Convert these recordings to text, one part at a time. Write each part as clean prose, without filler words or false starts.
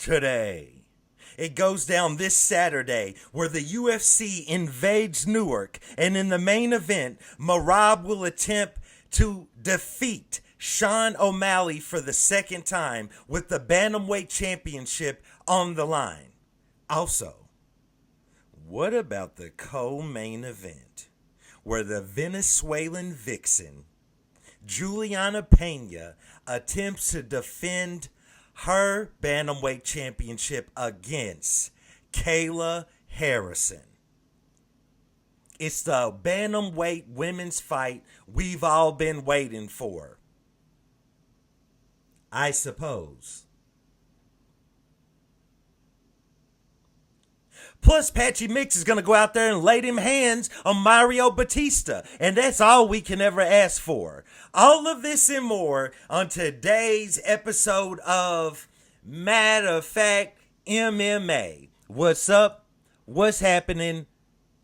today. It goes down this Saturday where the UFC invades Newark, and in the main event, Merab will attempt to defeat Sean O'Malley for the second time with the Bantamweight Championship on the line. Also, what about the co-main event where the Venezuelan vixen, Juliana Pena, attempts to defend her Bantamweight Championship against Kayla Harrison? It's the Bantamweight women's fight we've all been waiting for, I suppose. Plus, Patchy Mix is going to go out there and lay them hands on Mario Batista. And that's all we can ever ask for. All of this and more on today's episode of Matter of Fact MMA. What's up? What's happening?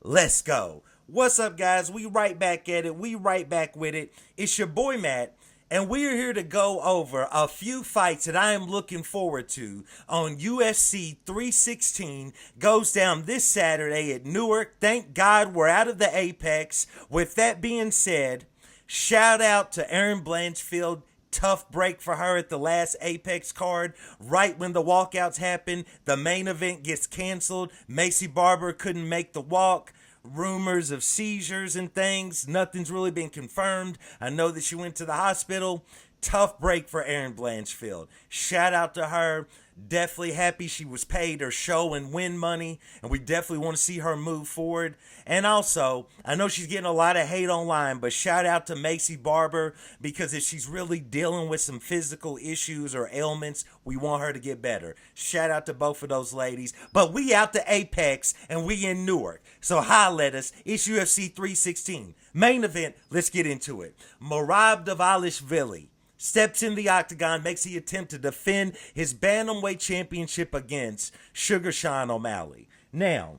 Let's go. What's up, guys? We right back at it. We right back with it. It's your boy, Matt. And we're here to go over a few fights that I am looking forward to on UFC 316. Goes down this Saturday at Newark. Thank God we're out of the Apex. With that being said, shout out to Erin Blanchfield. Tough break for her at the last Apex card. Right when the walkouts happened, the main event gets canceled. Macy Barber couldn't make the walk. Rumors of seizures and things. Nothing's really been confirmed. I know that she went to the hospital. Tough break for Erin Blanchfield. Shout out to her. Definitely happy she was paid her show and win money. And we definitely want to see her move forward. And also, I know she's getting a lot of hate online, but shout out to Macy Barber, because if she's really dealing with some physical issues or ailments, we want her to get better. Shout out to both of those ladies. But we out to Apex and we in Newark. So holla at us. It's UFC 316. Main event, let's get into it. Merab Dvalishvili steps in the octagon, makes the attempt to defend his Bantamweight Championship against Suga Sean O'Malley. Now,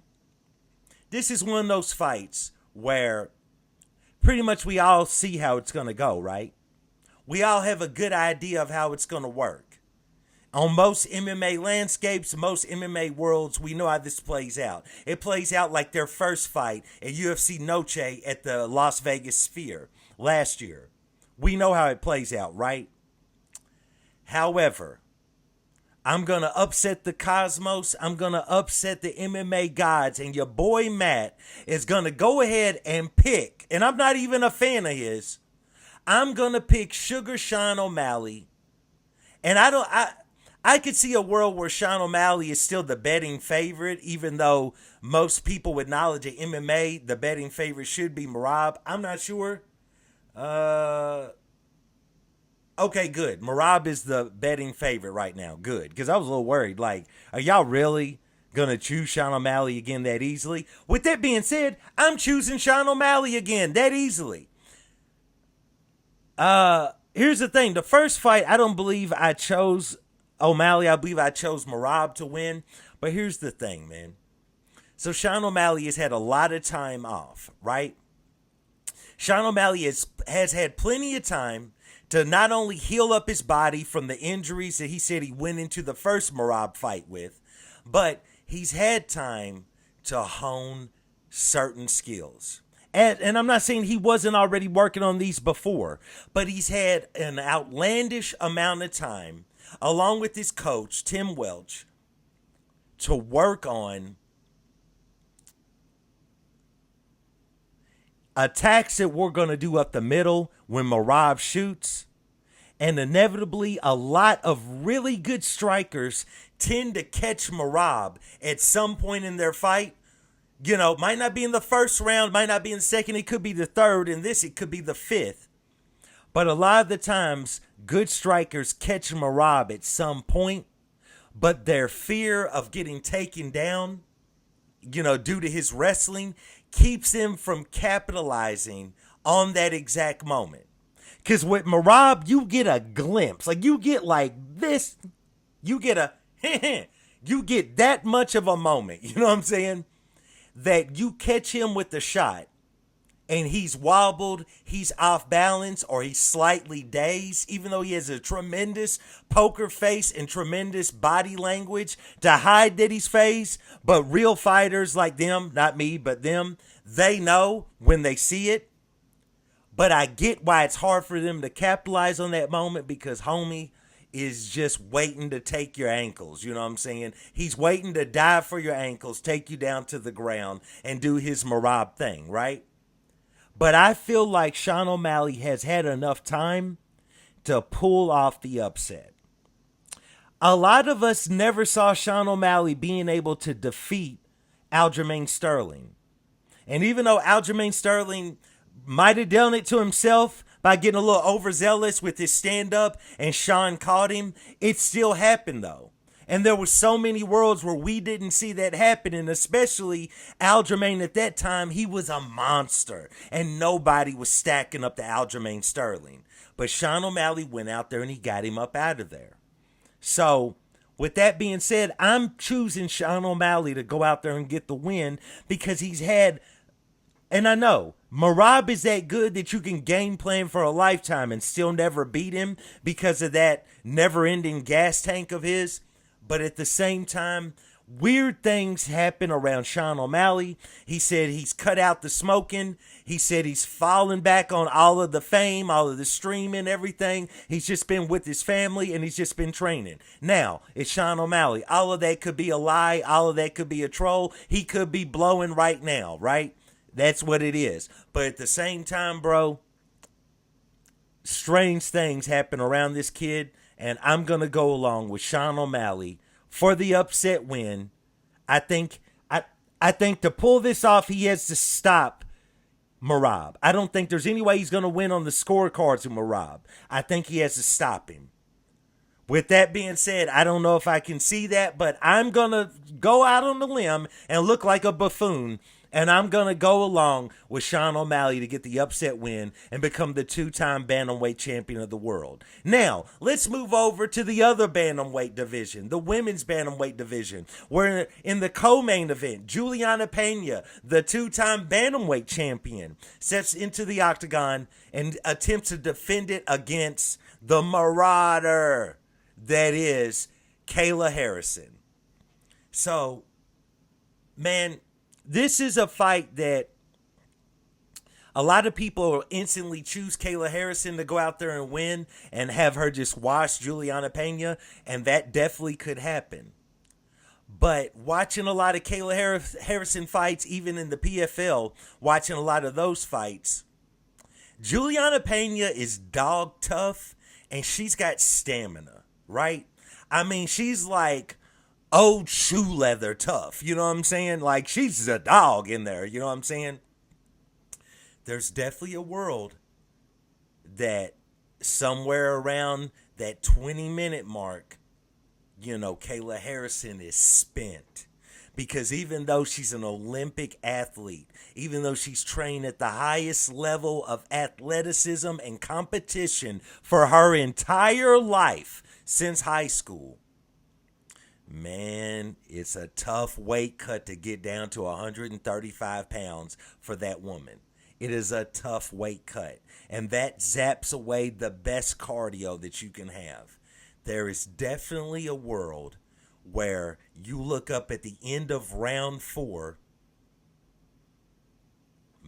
this is one of those fights where pretty much we all see how it's going to go, right? We all have a good idea of how it's going to work. On most MMA landscapes, most MMA worlds, we know how this plays out. It plays out like their first fight at UFC Noche at the Las Vegas Sphere last year. We know how it plays out, right? However, I'm going to upset the cosmos. I'm going to upset the MMA gods. And your boy Matt is going to go ahead and pick, and I'm not even a fan of his, I'm going to pick Suga Sean O'Malley. And I could see a world where Sean O'Malley is still the betting favorite, even though most people with knowledge of MMA, the betting favorite should be Merab. I'm not sure. Okay, good. Merab is the betting favorite right now. Good. Because I was a little worried. Like, are y'all really going to choose Sean O'Malley again that easily? With that being said, I'm choosing Sean O'Malley again that easily. Here's the thing. The first fight, I don't believe I chose O'Malley. I believe I chose Merab to win. But here's the thing, man. So Sean O'Malley has had a lot of time off, right? Sean O'Malley has had plenty of time to not only heal up his body from the injuries that he said he went into the first Merab fight with, but he's had time to hone certain skills. And I'm not saying he wasn't already working on these before, but he's had an outlandish amount of time, along with his coach, Tim Welch, to work on attacks that we're going to do up the middle when Merab shoots. And inevitably, a lot of really good strikers tend to catch Merab at some point in their fight. You know, might not be in the first round, might not be in the second, it could be the third. In this, it could be the fifth. But a lot of the times, good strikers catch Merab at some point, but their fear of getting taken down, you know, due to his wrestling, keeps him from capitalizing on that exact moment. Because with Merab, you get a glimpse. Like, you get like this. You get you get that much of a moment. You know what I'm saying? That you catch him with the shot. and he's wobbled, he's off balance, or he's slightly dazed, even though he has a tremendous poker face and tremendous body language to hide that he's phased. But real fighters like them, not me, but them, they know when they see it. But I get why it's hard for them to capitalize on that moment, because homie is just waiting to take your ankles. You know what I'm saying? He's waiting to dive for your ankles, take you down to the ground, and do his Marab thing, right? But I feel like Sean O'Malley has had enough time to pull off the upset. A lot of us never saw Sean O'Malley being able to defeat Aljamain Sterling. And even though Aljamain Sterling might have done it to himself by getting a little overzealous with his stand-up and Sean caught him, it still happened though. And there were so many worlds where we didn't see that happen, and especially Aljamain at that time, he was a monster, and nobody was stacking up to Aljamain Sterling. But Sean O'Malley went out there and he got him up out of there. So, with that being said, I'm choosing Sean O'Malley to go out there and get the win, because he's had, and I know, Marab is that good that you can game plan for a lifetime and still never beat him because of that never-ending gas tank of his. But at the same time, weird things happen around Sean O'Malley. He said he's cut out the smoking. He said he's fallen back on all of the fame, all of the streaming, everything. He's just been with his family and he's just been training. Now, it's Sean O'Malley. All of that could be a lie. All of that could be a troll. He could be blowing right now, right? That's what it is. But at the same time, bro, strange things happen around this kid. And I'm going to go along with Sean O'Malley for the upset win. I think to pull this off, he has to stop Marab. I don't think there's any way he's going to win on the scorecards with Marab. I think he has to stop him. With that being said, I don't know if I can see that, but I'm going to go out on the limb and look like a buffoon. And I'm going to go along with Sean O'Malley to get the upset win and become the 2-time Bantamweight Champion of the world. Now, let's move over to the other Bantamweight division, the women's Bantamweight division, where in the co-main event, Juliana Pena, the 2-time Bantamweight Champion, steps into the octagon and attempts to defend it against the Marauder that is Kayla Harrison. So, man, this is a fight that a lot of people will instantly choose Kayla Harrison to go out there and win and have her just wash Juliana Pena, and that definitely could happen. But watching a lot of Kayla Harrison fights, even in the PFL, watching a lot of those fights, Juliana Pena is dog tough, and she's got stamina, right? I mean, she's like old shoe leather tough, you know what I'm saying? Like, she's a dog in there, you know what I'm saying? There's definitely a world that somewhere around that 20-minute mark, you know, Kayla Harrison is spent. Because even though she's an Olympic athlete, even though she's trained at the highest level of athleticism and competition for her entire life since high school, man, it's a tough weight cut to get down to 135 pounds for that woman. It is a tough weight cut. And that zaps away the best cardio that you can have. There is definitely a world where you look up at the end of round 4,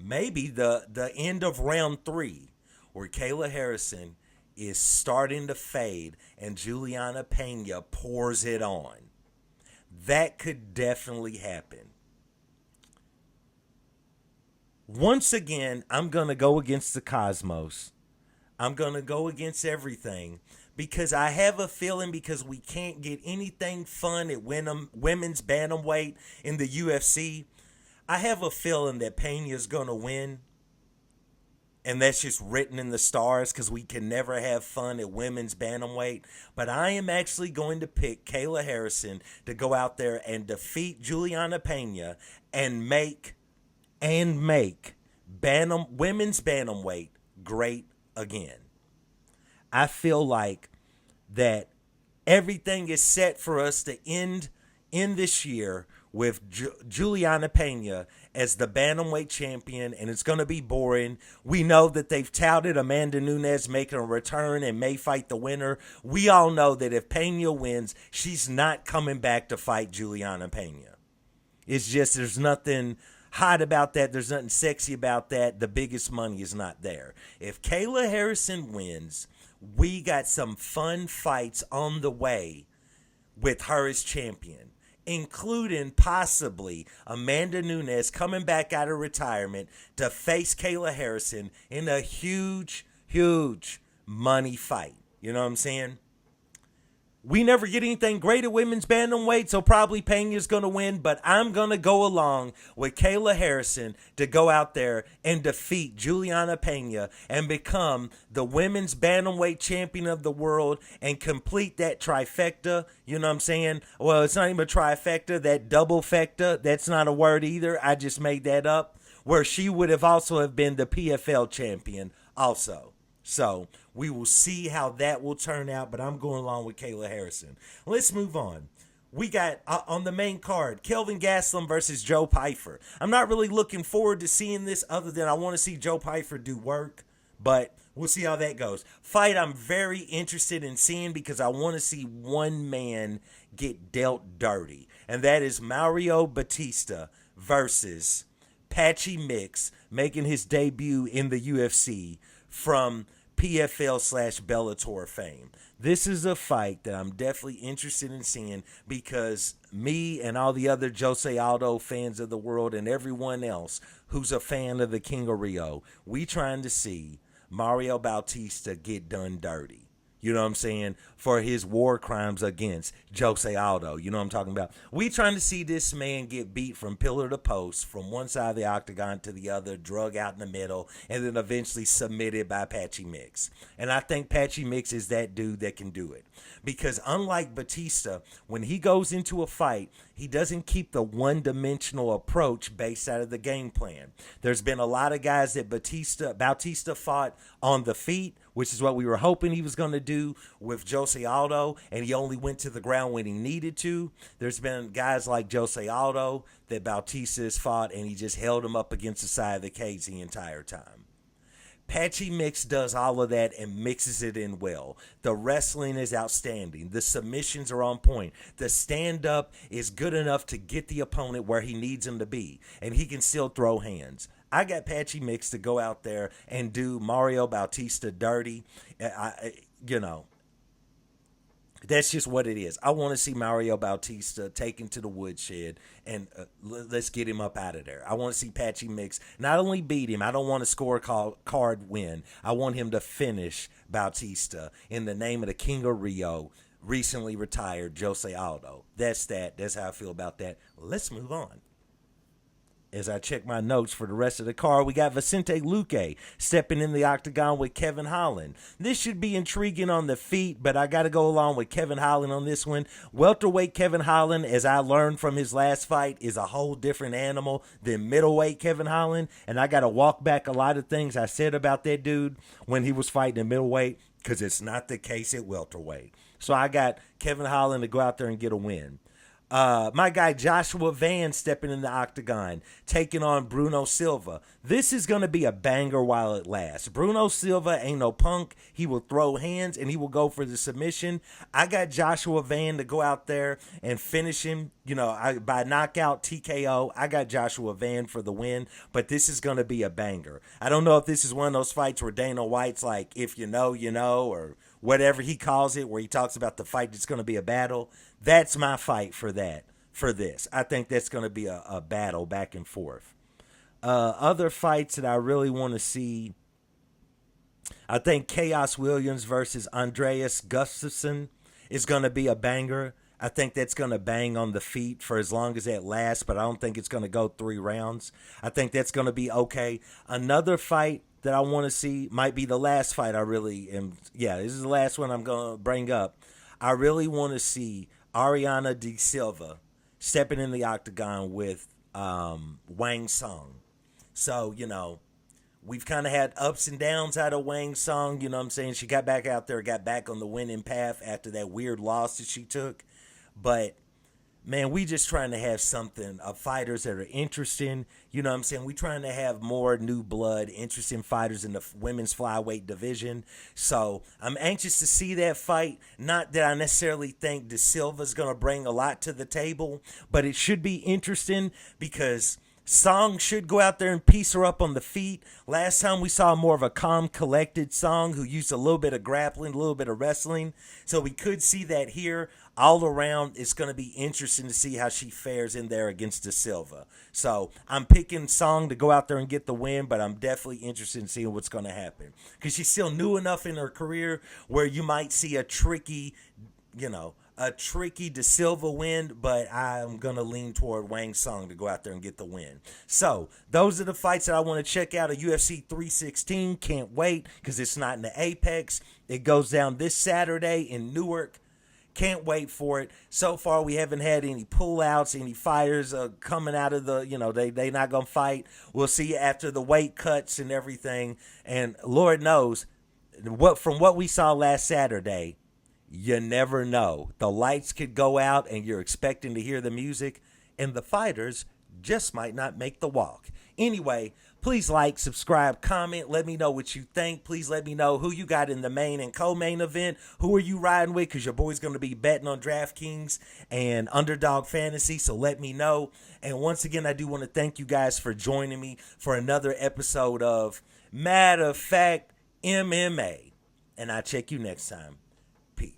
maybe the end of round 3, where Kayla Harrison is starting to fade and Juliana Pena pours it on. That could definitely happen. Once again, I'm going to go against the cosmos. I'm going to go against everything because I have a feeling, because we can't get anything fun at women's bantamweight in the UFC, I have a feeling that Pena's going to win. And that's just written in the stars because we can never have fun at women's bantamweight. But I am actually going to pick Kayla Harrison to go out there and defeat Juliana Pena and make women's bantamweight great again. I feel like that everything is set for us to end this year with Juliana Pena as the Bantamweight Champion, and it's going to be boring. We know that they've touted Amanda Nunes making a return and may fight the winner. We all know that if Pena wins, she's not coming back to fight Juliana Pena. It's just, there's nothing hot about that. There's nothing sexy about that. The biggest money is not there. If Kayla Harrison wins, we got some fun fights on the way with her as champion, including possibly Amanda Nunes coming back out of retirement to face Kayla Harrison in a huge, huge money fight. You know what I'm saying? We never get anything great at women's bantamweight, so probably Pena's going to win, but I'm going to go along with Kayla Harrison to go out there and defeat Juliana Pena and become the women's bantamweight champion of the world and complete that trifecta. You know what I'm saying? Well, it's not even a trifecta, that double fecta. That's not a word either. I just made that up. Where she would have also have been the PFL champion also. So we will see how that will turn out, but I'm going along with Kayla Harrison. Let's move on. We got on the main card, Kelvin Gastelum versus Joe Pyfer. I'm not really looking forward to seeing this other than I want to see Joe Pyfer do work, but we'll see how that goes. Fight I'm very interested in seeing because I want to see one man get dealt dirty, and that is Mario Batista versus Patchy Mix, making his debut in the UFC from PFL/Bellator fame. This is a fight that I'm definitely interested in seeing because me and all the other Jose Aldo fans of the world and everyone else who's a fan of the King of Rio, we trying to see Mario Bautista get done dirty. You know what I'm saying? For his war crimes against Jose Aldo. You know what I'm talking about? We trying to see this man get beat from pillar to post, from one side of the octagon to the other, drug out in the middle, and then eventually submitted by Patchy Mix. And I think Patchy Mix is that dude that can do it. Because unlike Batista, when he goes into a fight, he doesn't keep the one-dimensional approach based out of the game plan. There's been a lot of guys that Bautista fought on the feet, which is what we were hoping he was going to do with Jose Aldo, and he only went to the ground when he needed to. There's been guys like Jose Aldo that Bautista has fought, and he just held him up against the side of the cage the entire time. Patchy Mix does all of that and mixes it in well. The wrestling is outstanding. The submissions are on point. The stand-up is good enough to get the opponent where he needs him to be, and he can still throw hands. I got Patchy Mix to go out there and do Mario Bautista dirty. That's just what it is. I want to see Mario Bautista taken to the woodshed and let's get him up out of there. I want to see Patchy Mix not only beat him, I don't want a scorecard win. I want him to finish Bautista in the name of the King of Rio, recently retired Jose Aldo. That's that. That's how I feel about that. Let's move on. As I check my notes for the rest of the card, we got Vicente Luque stepping in the octagon with Kevin Holland. This should be intriguing on the feet, but I got to go along with Kevin Holland on this one. Welterweight Kevin Holland, as I learned from his last fight, is a whole different animal than middleweight Kevin Holland, and I got to walk back a lot of things I said about that dude when he was fighting in middleweight because it's not the case at welterweight. So I got Kevin Holland to go out there and get a win. My guy Joshua Van stepping in the octagon, taking on Bruno Silva. This is going to be a banger while it lasts. Bruno Silva ain't no punk. He will throw hands and he will go for the submission. I got Joshua Van to go out there and finish him, by knockout TKO. I got Joshua Van for the win, but this is going to be a banger. I don't know if this is one of those fights where Dana White's like, if you know, you know, or whatever he calls it, where he talks about the fight that's going to be a battle. That's my fight for this. I think that's going to be a battle back and forth. Other fights that I really want to see, I think Chaos Williams versus Andreas Gustafsson is going to be a banger. I think that's going to bang on the feet for as long as that lasts, but I don't think it's going to go 3 rounds. I think that's going to be okay. Another fight that I want to see might be the last fight I really am. Yeah, this is the last one I'm going to bring up. I really want to see Ariana De Silva stepping in the octagon with Wang Song. So, we've kind of had ups and downs out of Wang Song. You know what I'm saying? She got back out there, got back on the winning path after that weird loss that she took. But man, we just trying to have something of fighters that are interesting. You know what I'm saying? We trying to have more new blood, interesting fighters in the women's flyweight division. So I'm anxious to see that fight. Not that I necessarily think De Silva's going to bring a lot to the table, but it should be interesting because Song should go out there and piece her up on the feet. Last time we saw more of a calm, collected Song who used a little bit of grappling, a little bit of wrestling. So we could see that here. All around, it's going to be interesting to see how she fares in there against De Silva. So I'm picking Song to go out there and get the win, but I'm definitely interested in seeing what's going to happen. Because she's still new enough in her career where you might see a tricky De Silva win, but I'm going to lean toward Wang Song to go out there and get the win. So, those are the fights that I want to check out at UFC 316. Can't wait because it's not in the Apex. It goes down this Saturday in Newark. Can't wait for it. So far, we haven't had any pullouts, any fighters coming out of the, they not going to fight. We'll see after the weight cuts and everything. And Lord knows, from what we saw last Saturday, you never know. The lights could go out and you're expecting to hear the music, and the fighters just might not make the walk. Anyway, please like, subscribe, comment. Let me know what you think. Please let me know who you got in the main and co-main event. Who are you riding with? Because your boy's going to be betting on DraftKings and Underdog Fantasy, so let me know. And once again, I do want to thank you guys for joining me for another episode of Matter of Fact MMA. And I'll check you next time. Peace.